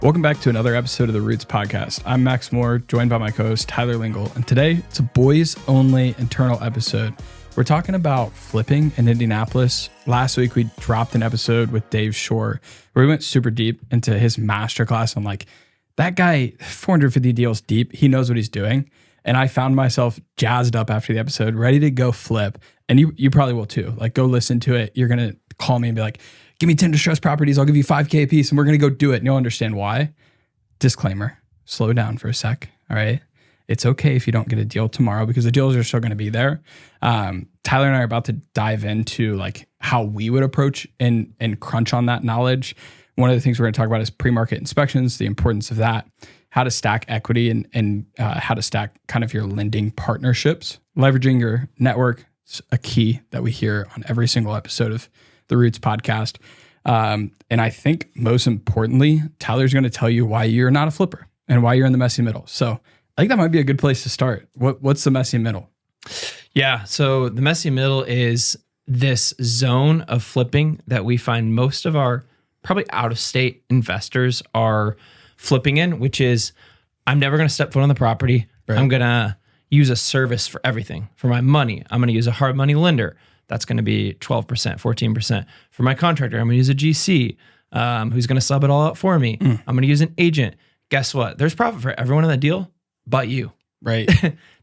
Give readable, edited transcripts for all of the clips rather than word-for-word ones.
Welcome back to another episode of the Roots Podcast. I'm Max Moore, joined by my co-host Tyler Lingle, and today it's a boys-only internal episode. We're talking about flipping in Indianapolis. Last week we dropped an episode with Dave Shore where we went super deep into his masterclass on that guy, 450 deals deep. He knows what he's doing. And I found myself jazzed up after the episode, ready to go flip. And you probably will too. Go listen to it. You're going to call me and be like, give me 10 distressed properties. I'll give you $5,000 a piece and we're going to go do it. And you'll understand why. Disclaimer, slow down for a sec. All right. It's okay if you don't get a deal tomorrow because the deals are still going to be there. Tyler and I are about to dive into how we would approach and crunch on that knowledge. One of the things we're going to talk about is pre-market inspections, the importance of that, how to stack equity and how to stack kind of your lending partnerships. Leveraging your network is a key that we hear on every single episode of the Roots Podcast. And I think most importantly, Tyler's going to tell you why you're not a flipper and why you're in the messy middle. So I think that might be a good place to start. What's the messy middle? Yeah. So the messy middle is this zone of flipping that we find most of our probably out-of-state investors are flipping in, which is I'm never going to step foot on the property. Right. I'm going to use a service for everything. For my money, I'm going to use a hard money lender. That's going to be 12%, 14%. For my contractor, I'm going to use a GC who's going to sub it all out for me. I'm going to use an agent. Guess what? There's profit for everyone in that deal but you. Right.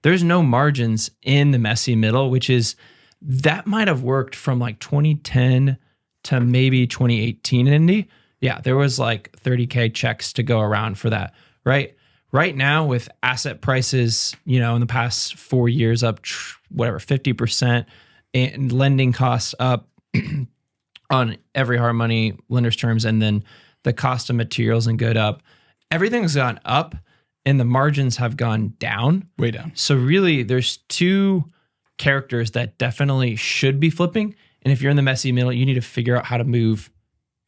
There's no margins in the messy middle, which is that might have worked from 2010 to maybe 2018 in Indy. Yeah, there was $30,000 checks to go around for that, right? Right now with asset prices, in the past 4 years up, 50%, and lending costs up on every hard money lender's terms, and then the cost of materials and good up. Everything's gone up and the margins have gone down. Way down. So really there's two characters that definitely should be flipping. And if you're in the messy middle, you need to figure out how to move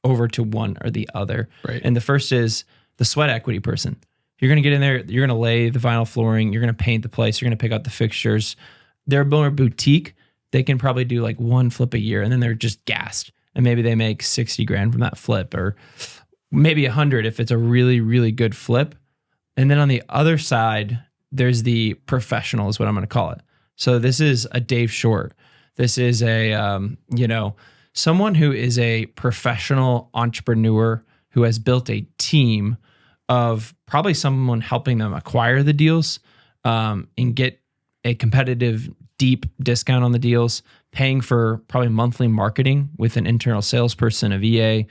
over to one or the other. Right. And the first is the sweat equity person. You're going to get in there, you're going to lay the vinyl flooring, you're going to paint the place, you're going to pick out the fixtures. They're more boutique. They can probably do one flip a year and then they're just gassed. And maybe they make 60 grand from that flip, or maybe 100 if it's a really, really good flip. And then on the other side, there's the professional is what I'm going to call it. So this is a Dave Short. This is a, someone who is a professional entrepreneur who has built a team of probably someone helping them acquire the deals and get a competitive, deep discount on the deals, paying for probably monthly marketing with an internal salesperson, a VA,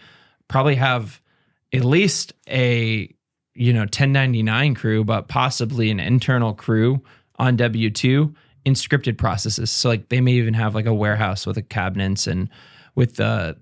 probably have at least a 1099 crew, but possibly an internal crew on W-2 in scripted processes. So they may even have a warehouse with the cabinets and with the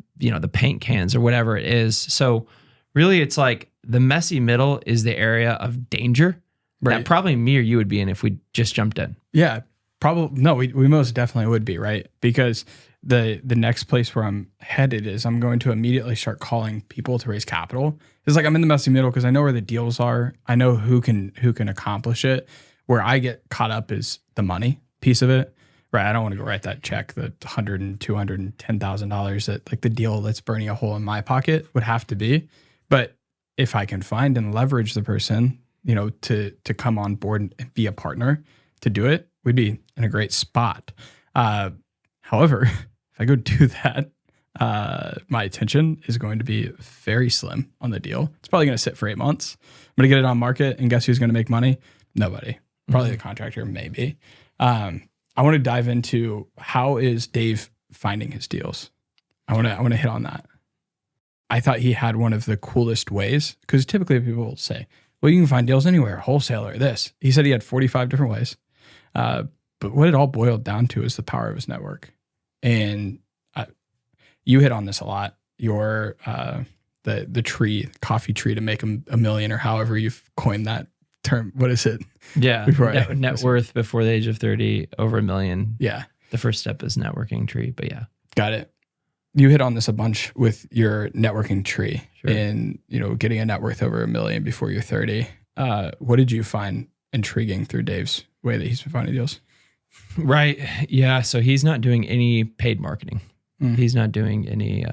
paint cans or whatever it is. So really it's the messy middle is the area of danger that probably me or you would be in if we just jumped in. Yeah, probably. No, we most definitely would be, right? Because the next place where I'm headed is I'm going to immediately start calling people to raise capital. It's I'm in the messy middle because I know where the deals are. I know who can accomplish it. Where I get caught up is the money piece of it, right? I don't want to go write that check, the $100,000 and $210,000 that the deal that's burning a hole in my pocket would have to be. But if I can find and leverage the person, to come on board and be a partner to do it, we'd be in a great spot. However, if I go do that, my attention is going to be very slim on the deal. It's probably going to sit for 8 months. I'm going to get it on market, and guess who's going to make money? Nobody. Probably the contractor, maybe. I want to dive into how is Dave finding his deals. I want to hit on that. I thought he had one of the coolest ways, because typically people will say, well, you can find deals anywhere, wholesaler, this. He said he had 45 different ways. But what it all boiled down to is the power of his network. And you hit on this a lot. Your the coffee tree to make a million, or however you've coined that term. What is it? Yeah. Net worth before the age of 30, over $1 million. Yeah. The first step is networking tree, but yeah. Got it. You hit on this a bunch with your networking tree. Sure. And, getting a net worth over $1 million before you're 30. What did you find intriguing through Dave's way that he's been finding deals? Right. Yeah. So he's not doing any paid marketing. He's not doing any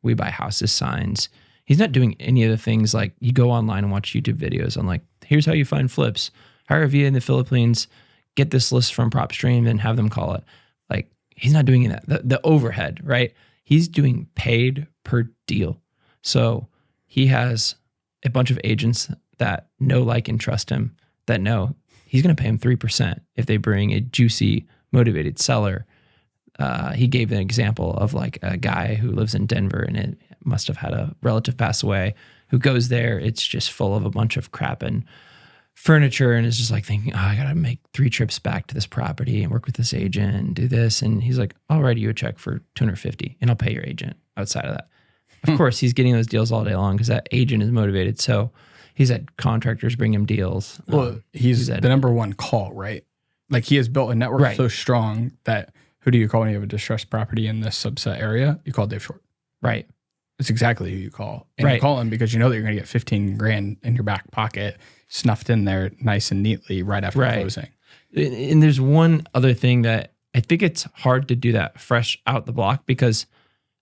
we buy houses signs. He's not doing any of the things like you go online and watch YouTube videos on like, here's how you find flips. Hire a VA in the Philippines, get this list from PropStream and have them call it. Like he's not doing that. The overhead, right? He's doing paid per deal. So he has a bunch of agents that know, like, and trust him, that know he's going to pay him 3% if they bring a juicy, motivated seller. He gave an example of like a guy who lives in Denver and it must have had a relative pass away, who goes there. It's just full of a bunch of crap and furniture and is just like thinking, oh, I got to make 3 trips back to this property and work with this agent and do this. And he's like, I'll write you a check for $250 and I'll pay your agent outside of that. Of course, he's getting those deals all day long because that agent is motivated. So he's had contractors bring him deals. Well, he's the number one call, right? Like he has built a network so strong that who do you call when you have a distressed property in this subset area? You call Dave Short. Right. It's exactly who you call. And you call him because you know that you're going to get 15 grand in your back pocket, snuffed in there nice and neatly right after closing. And there's one other thing that I think it's hard to do that fresh out the block because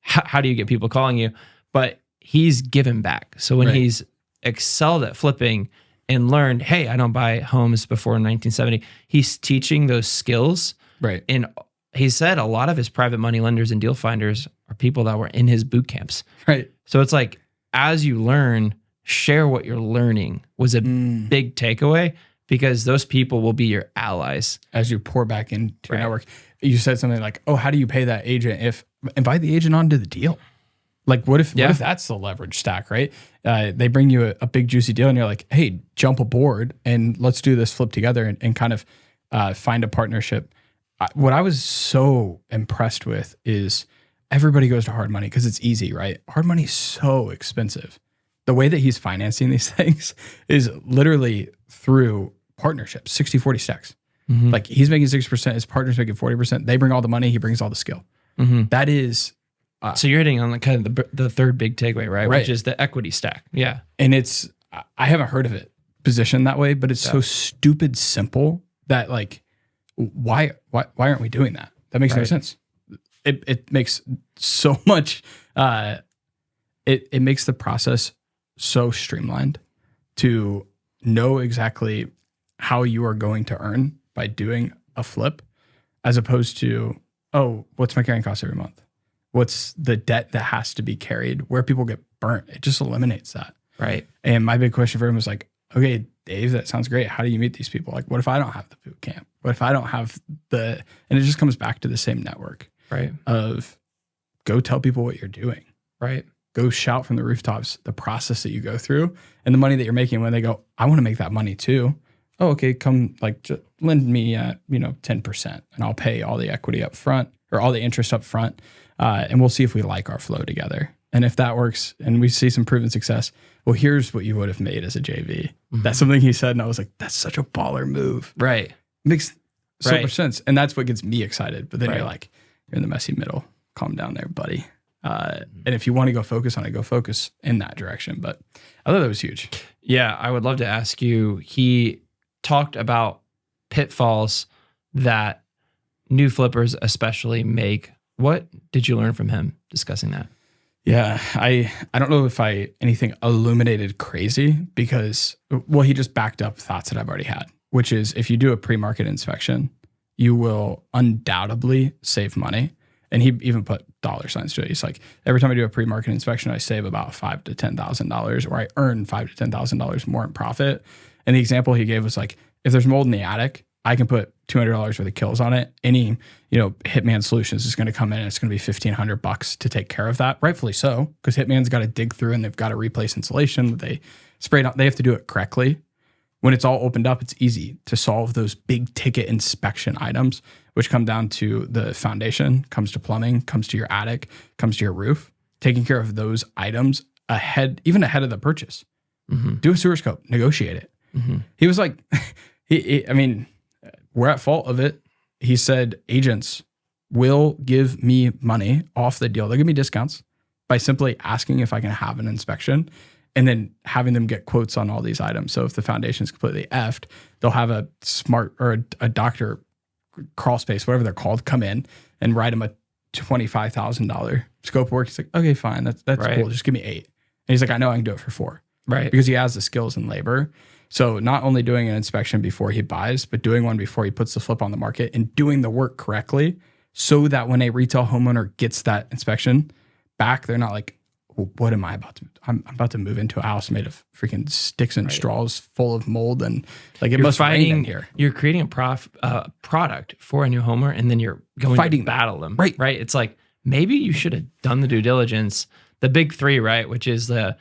how do you get people calling you? But he's given back. So when he's excelled at flipping and learned, hey, I don't buy homes before 1970, he's teaching those skills. Right. And he said a lot of his private money lenders and deal finders are people that were in his boot camps. Right. So it's like, as you learn, share what you're learning was a big takeaway because those people will be your allies. As you pour back into your network. You said something like, oh, how do you pay that agent? Invite the agent onto the deal. Like what if that's the leverage stack, right? They bring you a big juicy deal and you're like, hey, jump aboard and let's do this flip together and kind of find a partnership. What I was so impressed with is everybody goes to hard money because it's easy, right? Hard money is so expensive. The way that he's financing these things is literally through partnerships, 60-40 stacks. Mm-hmm. Like he's making 6%, his partner's making 40%. They bring all the money, he brings all the skill. Mm-hmm. That is... so you're hitting on kind of the third big takeaway, right? Which is the equity stack. Yeah. And I haven't heard of it positioned that way, but it's so stupid simple that like, why aren't we doing that? That makes no sense. It makes so much, it makes the process so streamlined to know exactly how you are going to earn by doing a flip as opposed to, oh, what's my carrying cost every month? What's the debt that has to be carried? Where people get burnt? It just eliminates that. Right. And my big question for him was like, okay, Dave, that sounds great. How do you meet these people? Like, what if I don't have the boot camp? What if I don't have and it just comes back to the same network. Right. Of go tell people what you're doing. Right. Go shout from the rooftops the process that you go through and the money that you're making when they go, I want to make that money too. Oh, okay, come like just lend me 10% and I'll pay all the equity up front or all the interest up front. And we'll see if we like our flow together. And if that works and we see some proven success, well, here's what you would have made as a JV. Mm-hmm. That's something he said. And I was like, that's such a baller move. Right. Makes so much sense. And that's what gets me excited. But then you're like, you're in the messy middle. Calm down there, buddy. And if you want to go focus on it, go focus in that direction. But I thought that was huge. Yeah. I would love to ask you, he talked about pitfalls that new flippers especially make. What did you learn from him discussing that? Yeah, I don't know if anything illuminated crazy because, well, he just backed up thoughts that I've already had, which is if you do a pre-market inspection, you will undoubtedly save money. And he even put dollar signs to it. He's like, every time I do a pre-market inspection, I save about $5,000 to $10,000 or I earn $5,000 to $10,000 more in profit. And the example he gave was like, if there's mold in the attic, I can put $200 worth of kills on it. Any, Hitman Solutions is going to come in and it's going to be $1,500 to take care of that. Rightfully so, because Hitman's got to dig through and they've got to replace insulation. They spray it out. They have to do it correctly. When it's all opened up, it's easy to solve those big ticket inspection items, which come down to the foundation, comes to plumbing, comes to your attic, comes to your roof. Taking care of those items even ahead of the purchase. Mm-hmm. Do a sewer scope, negotiate it. Mm-hmm. He was like, we're at fault of it. He said, agents will give me money off the deal. They'll give me discounts by simply asking if I can have an inspection and then having them get quotes on all these items. So if the foundation is completely effed, they'll have a smart or a doctor crawl space, whatever they're called, come in and write them a $25,000 scope of work. He's like, okay, fine. That's cool. Just give me 8. And he's like, I know I can do it for 4. Right. Because he has the skills and labor. So not only doing an inspection before he buys, but doing one before he puts the flip on the market and doing the work correctly so that when a retail homeowner gets that inspection back, they're not like, well, what am I about to do? I'm about to move into a house made of freaking sticks and straws full of mold and like it must rain in here. You're creating a product for a new homeowner and then you're going to battle them. Right. Right. It's like, maybe you should have done the due diligence, the big 3, right? Which is the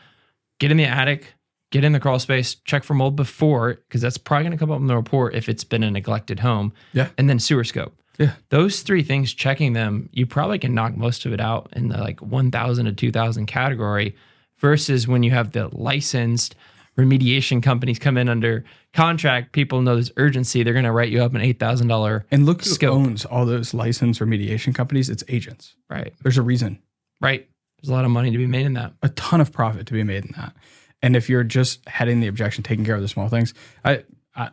get in the attic, get in the crawl space, check for mold before, because that's probably going to come up in the report if it's been a neglected home. Yeah. And then sewer scope. Yeah. Those 3 things, checking them, you probably can knock most of it out in the like 1,000 to 2,000 category versus when you have the licensed remediation companies come in under contract, people know there's urgency. They're going to write you up an $8,000 And look who scope. owns all those licensed remediation companies. It's agents. Right. There's a reason. Right. There's a lot of money to be made in that. A ton of profit to be made in that. And if you're just heading the objection, taking care of the small things, I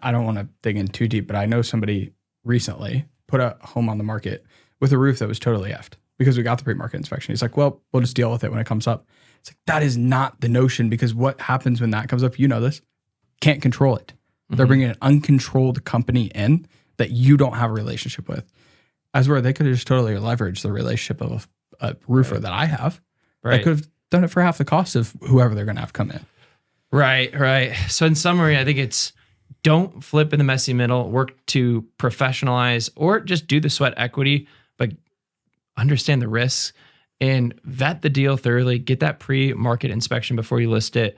don't want to dig in too deep, but I know somebody recently put a home on the market with a roof that was totally effed because we got the pre-market inspection. He's like, well, we'll just deal with it when it comes up. It's like, that is not the notion, because what happens when that comes up, you know this, can't control it. They're bringing an uncontrolled company in that you don't have a relationship with. As where they could have just totally leveraged the relationship of a roofer that I have. Right. They could have done it for half the cost of whoever they're going to have come in. Right. So in summary, I think it's don't flip in the messy middle, work to professionalize or just do the sweat equity, but understand the risks and vet the deal thoroughly, get that pre-market inspection before you list it.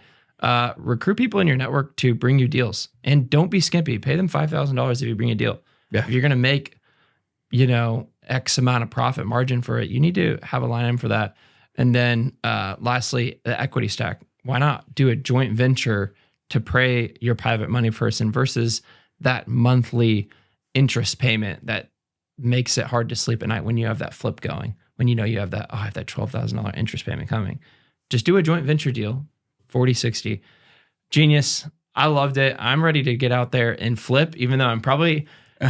Recruit people in your network to bring you deals and don't be skimpy. Pay them $5,000 if you bring a deal. Yeah. If you're going to make, X amount of profit margin for it, you need to have a line item for that. And then lastly, the equity stack. Why not do a joint venture to pay your private money person versus that monthly interest payment that makes it hard to sleep at night when you have that flip going, when you know you have that, I have that $12,000 interest payment coming. Just do a joint venture deal, 40, 60. Genius. I loved it. I'm ready to get out there and flip, even though I'm probably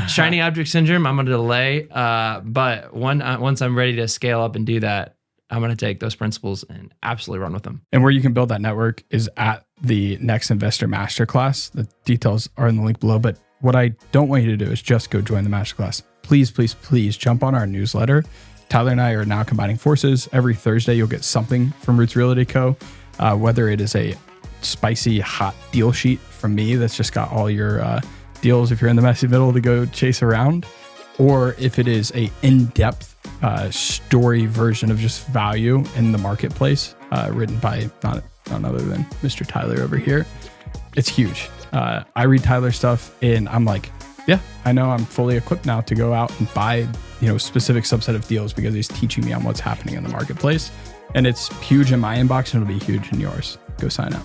shiny object syndrome. I'm going to delay. But once I'm ready to scale up and do that, I'm going to take those principles and absolutely run with them. And where you can build that network is at the Next Investor Masterclass. The details are in the link below. But what I don't want you to do is just go join the masterclass. Please, please, please jump on our newsletter. Tyler and I are now combining forces. Every Thursday, you'll get something from Roots Realty Co. Whether it is a spicy, hot deal sheet from me that's just got all your deals if you're in the messy middle to go chase around, or if it is a in-depth story version of just value in the marketplace, written by none other than Mr. Tyler over here. It's huge. I read Tyler's stuff and I'm like, yeah, I know I'm fully equipped now to go out and buy, specific subset of deals because he's teaching me on what's happening in the marketplace. And it's huge in my inbox and it'll be huge in yours. Go sign up.